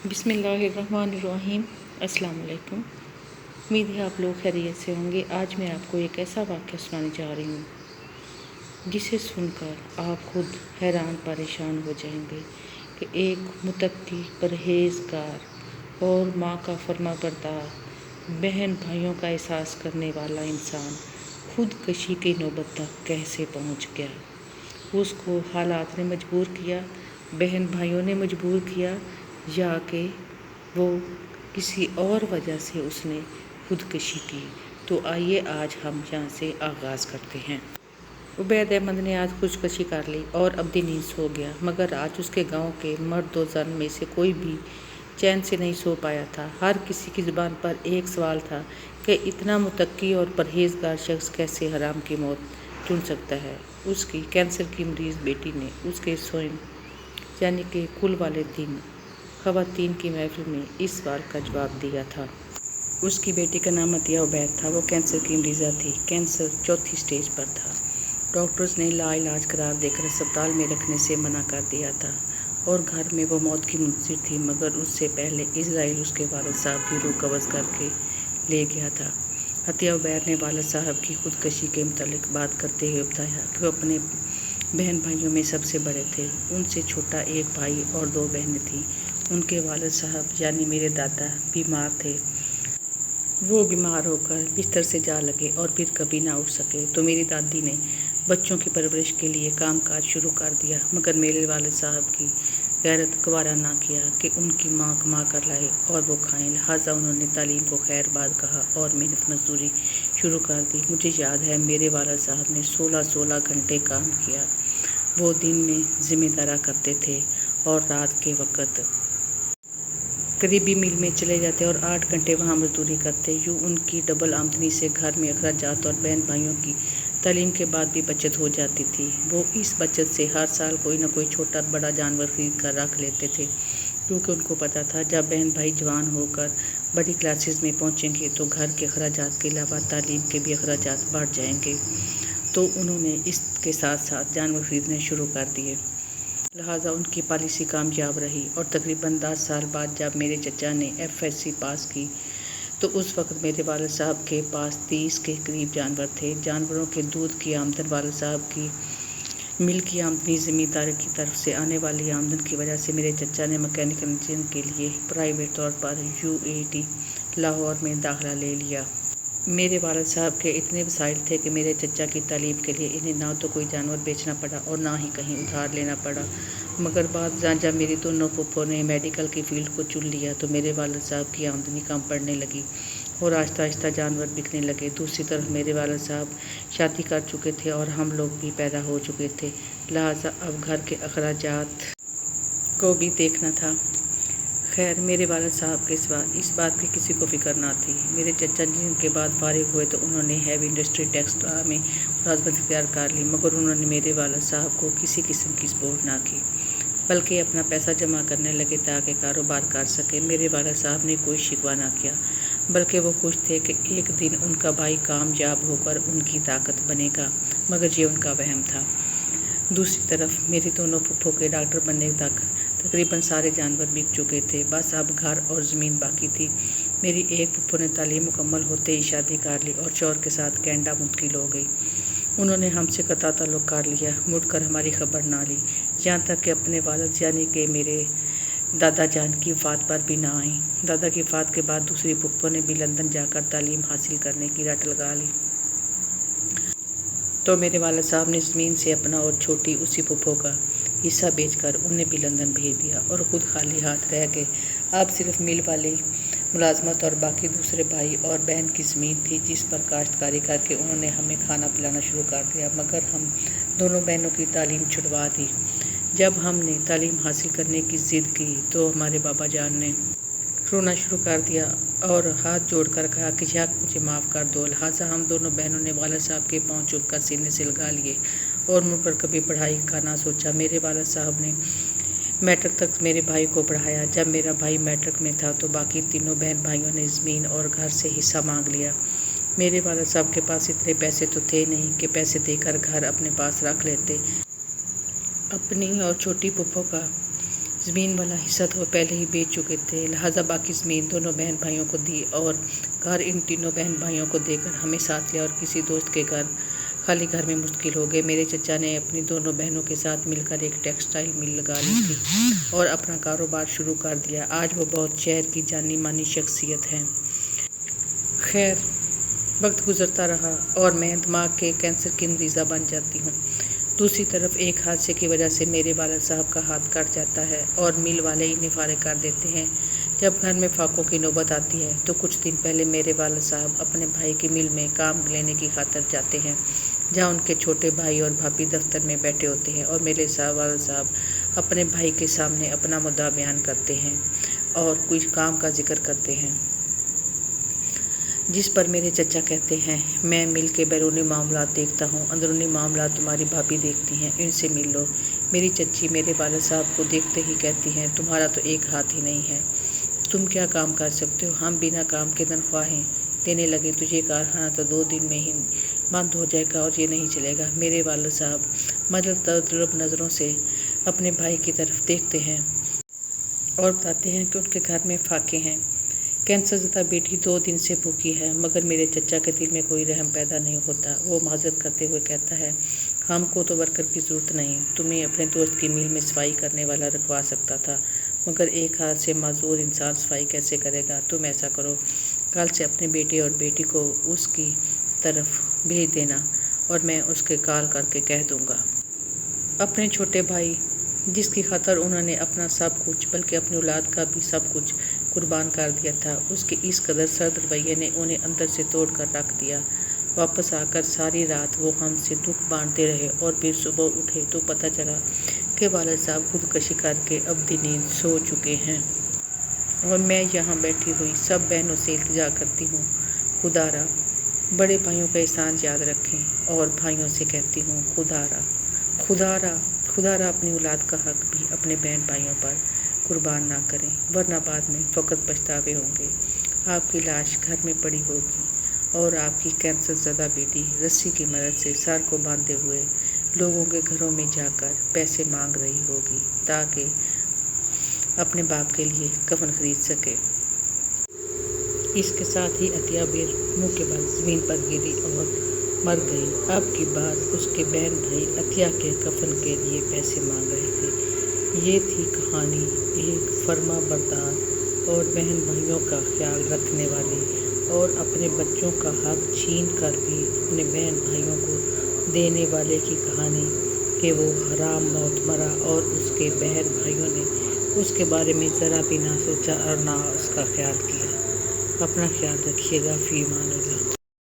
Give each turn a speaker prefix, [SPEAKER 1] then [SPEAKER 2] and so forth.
[SPEAKER 1] बिस्मिल्लाहिर्रहमानिर्रहीम। अस्सलाम वालेकुम। उम्मीद है आप लोग खैरियत से होंगे। आज मैं आपको एक ऐसा वाक़या सुनाने जा रही हूँ जिसे सुनकर आप खुद हैरान परेशान हो जाएंगे कि एक मुत्तकी, परहेज़गार और माँ का फर्माबरदार, बहन भाइयों का एहसास करने वाला इंसान खुदकशी की नौबत तक कैसे पहुँच गया। उसको हालात ने मजबूर किया, बहन भाइयों ने मजबूर किया, या कि वो किसी और वजह से उसने खुदकशी की। तो आइए आज हम यहाँ से आगाज़ करते हैं। उबैद अहमद ने आज खुदकशी कर ली और अब दिन सो गया, मगर आज उसके गांव के मर्द व ज़न में से कोई भी चैन से नहीं सो पाया था। हर किसी की ज़ुबान पर एक सवाल था कि इतना मुत्तकी और परहेज़गार शख्स कैसे हराम की मौत चुन सकता है। उसकी कैंसर की मरीज़ बेटी ने उसके स्वयं यानी कि कुल वाले दिन ख़वातीन की महफिल में इस सवाल का जवाब दिया था। उसकी बेटी का नाम अतिया उबैद था। वो कैंसर की मरीज़ा थी। कैंसर चौथी स्टेज पर था। डॉक्टर्स ने लाइलाज करार देकर अस्पताल में रखने से मना कर दिया था और घर में वो मौत की मुंतज़िर थी, मगर उससे पहले इजराइल उसके वालिद साहब की रूह कब्ज़ करके ले गया था। अतिया उबैद ने वालिद साहब की खुदकशी के मुतालिक बात करते हुए बताया कि वो अपने बहन भाइयों में सबसे बड़े थे। उनसे छोटा एक भाई और दो बहनें थीं। उनके वालिद साहब यानी मेरे दादा बीमार थे। वो बीमार होकर बिस्तर से जा लगे और फिर कभी ना उठ सके, तो मेरी दादी ने बच्चों की परवरिश के लिए कामकाज शुरू कर दिया, मगर मेरे वालिद साहब की गैरत गवारा ना किया कि उनकी माँ कमा कर लाए और वो खाएं। लिहाजा उन्होंने तालीम को खैर बाद कहा और मेहनत मजदूरी शुरू कर दी। मुझे याद है मेरे वालिद साहब ने 16 घंटे काम किया। वो दिन में ज़िम्मेदारा करते थे और रात के वक़्त करीबी मिल में चले जाते और 8 घंटे वहाँ मजदूरी करते। यूँ उनकी डबल आमदनी से घर में अखराजात और बहन भाइयों की तालीम के बाद भी बचत हो जाती थी। वो इस बचत से हर साल कोई ना कोई छोटा बड़ा जानवर खरीद कर रख लेते थे, क्योंकि उनको पता था जब बहन भाई जवान होकर बड़ी क्लासेस में पहुँचेंगे तो घर के अखराजात के अलावा तालीम के भी अखराजात बढ़ जाएंगे। तो उन्होंने इसके साथ साथ जानवर खरीदने शुरू कर दिए। लिहाजा उनकी पॉलिसी कामयाब रही और तकरीबन 10 साल बाद जब मेरे चचा ने FSC पास की तो उस वक्त मेरे वालिद साहब के पास 30 के करीब जानवर थे। जानवरों के दूध की आमदन, वालिद साहब की मिल की आमदनी, ज़मींदारी की तरफ से आने वाली आमदन की वजह से मेरे चचा ने मैकेनिकल इंजीनियरिंग के लिए प्राइवेट तौर पर UAT लाहौर में दाखिला ले लिया। मेरे वालिद साहब के इतने वसाइल थे कि मेरे चचा की तालीम के लिए इन्हें ना तो कोई जानवर बेचना पड़ा और ना ही कहीं उधार लेना पड़ा। मगर बाद जब मेरी दोनों फूफों ने मेडिकल की फील्ड को चुन लिया तो मेरे वालिद साहब की आमदनी कम पड़ने लगी और आहिस्ता आहिस्ता जानवर बिकने लगे। दूसरी तरफ मेरे वालिद साहब शादी कर चुके थे और हम लोग भी पैदा हो चुके थे। लिहाजा अब घर के अखराजात को भी देखना था। खैर, मेरे वालिद साहब के सिवा इस बात की किसी को फिक्र ना थी। मेरे चचा जिनके बाद फारिग हुए तो उन्होंने हैवी इंडस्ट्री टेक्सटाइल में मुलाजमत इख्तियार कर ली, मगर उन्होंने मेरे वालिद साहब को किसी किस्म की सपोर्ट ना की, बल्कि अपना पैसा जमा करने लगे ताकि कारोबार कर सके। मेरे वालिद साहब ने कोई शिकवा ना किया, बल्कि वो खुश थे कि एक दिन उनका भाई कामयाब होकर उनकी ताकत बनेगा, मगर ये उनका वहम था। दूसरी तरफ मेरे दोनों फूफों के डॉक्टर बनने तक तकरीबन सारे जानवर बिक चुके थे। बस अब घर और ज़मीन बाकी थी। मेरी एक फूफो ने तालीम मुकम्मल होते ही शादी कर ली और शौहर के साथ कनाडा मुंतकिल हो गई। उन्होंने हमसे कता ताल्लुक़ कर लिया, मुड़कर हमारी खबर ना ली, यहाँ तक कि अपने वालिद यानी कि मेरे दादा जान की वफ़ात पर भी ना आई। दादा की वफ़ात के बाद दूसरी फूफो ने भी लंदन जाकर तालीम हासिल करने की रट लगा ली, तो मेरे वालिद साहब ने ज़मीन से अपना और छोटी उसी फूफो का हिस्सा बेचकर उन्हें भी लंदन भेज दिया और ख़ुद खाली हाथ रह गए। अब सिर्फ मिल वाली मुलाजमत और बाकी दूसरे भाई और बहन की ज़मीन थी जिस पर काश्तकारी करके उन्होंने हमें खाना पिलाना शुरू कर दिया, मगर हम दोनों बहनों की तालीम छुड़वा दी। जब हमने तालीम हासिल करने की ज़िद की तो हमारे बाबा जान ने रोना शुरू कर दिया और हाथ जोड़कर कहा कि याक मुझे माफ़ कर दो। लिहाजा हम दोनों बहनों ने वालिद साहब के पाँव चुभकर सीने से लगा लिए और मुझ पर कभी पढ़ाई का ना सोचा। मेरे वालिद साहब ने मैट्रिक तक मेरे भाई को पढ़ाया। जब मेरा भाई मैट्रिक में था तो बाकी तीनों बहन भाइयों ने ज़मीन और घर से हिस्सा मांग लिया। मेरे वालिद साहब के पास इतने पैसे तो थे नहीं कि पैसे देकर घर अपने पास रख लेते। अपनी और छोटी फूफो का ज़मीन वाला हिस्सा तो वो पहले ही बेच चुके थे, लिहाजा बाकी ज़मीन दोनों बहन भाइयों को दी और घर इन तीनों बहन भाइयों को देकर हमें साथ लिया और किसी दोस्त के घर खाली घर में मुश्किल हो गए। मेरे चचा ने अपनी दोनों बहनों के साथ मिलकर एक टेक्सटाइल मिल लगा ली थी और अपना कारोबार शुरू कर दिया। आज वो बहुत शहर की जानी मानी शख्सियत हैं। खैर, वक्त गुजरता रहा और मैं दिमाग के कैंसर की मरीज़ा बन जाती हूँ। दूसरी तरफ एक हादसे की वजह से मेरे वालिद साहब का हाथ कट जाता है और मिल वाले इन्हें फारिग कर देते हैं। जब घर में फाकों की नौबत आती है तो कुछ दिन पहले मेरे वालिद साहब अपने भाई की मिल में काम लेने की खातिर जाते हैं, जहाँ उनके छोटे भाई और भाभी दफ्तर में बैठे होते हैं और मेरे वालिद साहब अपने भाई के सामने अपना मुद्दा बयान करते हैं और कुछ काम का जिक्र करते हैं, जिस पर मेरे चचा कहते हैं, मैं मिल के बैरूनी मामलात देखता हूँ, अंदरूनी मामलात तुम्हारी भाभी देखती हैं, इनसे मिल लो। मेरी चच्ची मेरे वालिद साहब को देखते ही कहती हैं, तुम्हारा तो एक हाथ ही नहीं है, तुम क्या काम कर सकते हो, हम बिना काम के तनख्वाहें देने लगे तुझे कारखाना तो 2 दिन में ही बंद हो जाएगा और ये नहीं चलेगा। मेरे वालिद साहब मदद तड़प नज़रों से अपने भाई की तरफ देखते हैं और बताते हैं कि उनके घर में फाके हैं। कैंसर ज़दा बेटी 2 दिन से भूखी है, मगर मेरे चचा के दिल में कोई रहम पैदा नहीं होता। वो माजरत करते हुए कहता है, हमको तो वर्कर की ज़रूरत नहीं, तुम्हें अपने दोस्त की मिल में सफाई करने वाला रखवा सकता था, मगर एक हाथ से माजूर इंसान सफाई कैसे करेगा। तुम ऐसा करो, कल से अपने बेटे और बेटी को उसकी तरफ भेज देना और मैं उसके कॉल करके कह दूँगा। अपने छोटे भाई जिसकी खातर उन्होंने अपना सब कुछ बल्कि अपनी औलाद का भी सब कुछ कुर्बान कर दिया था, उसके इस कदर सर्द रवैये ने उन्हें अंदर से तोड़ कर रख दिया। वापस आकर सारी रात वो हमसे दुख बांटते रहे और फिर सुबह उठे तो पता चला कि वालिद साहब खुदकशी करके अब्दी नींद सो चुके हैं और मैं यहाँ बैठी हुई सब बहनों से इल्तिजा करती हूँ, खुदारा बड़े भाइयों का एहसान याद रखें और भाइयों से कहती हूँ, खुदारा अपनी औलाद का हक भी अपने बहन भाइयों पर कुर्बान ना करें, वरना बाद में फ़कत पछतावे होंगे। आपकी लाश घर में पड़ी होगी और आपकी कैंसर ज़दा बेटी रस्सी की मदद से सर को बांधे हुए लोगों के घरों में जाकर पैसे मांग रही होगी ताकि अपने बाप के लिए कफन खरीद सके। इसके साथ ही अतिया बेर मुँह के बल ज़मीन पर गिरी और मर गई। अब की बार उसके बहन भाई अतिया के कफन के लिए पैसे मांग रहे थे। ये थी कहानी एक फर्मा बरदार और बहन भाइयों का ख्याल रखने वाली और अपने बच्चों का हक छीन कर भी अपने बहन भाइयों को देने वाले की कहानी कि वो हराम मौत मरा और उसके बहन भाइयों ने उसके बारे में ज़रा भी ना सोचा और ना उसका ख्याल किया। अपना ख्याल रखिएगा। फ़ी अमान अल्लाह।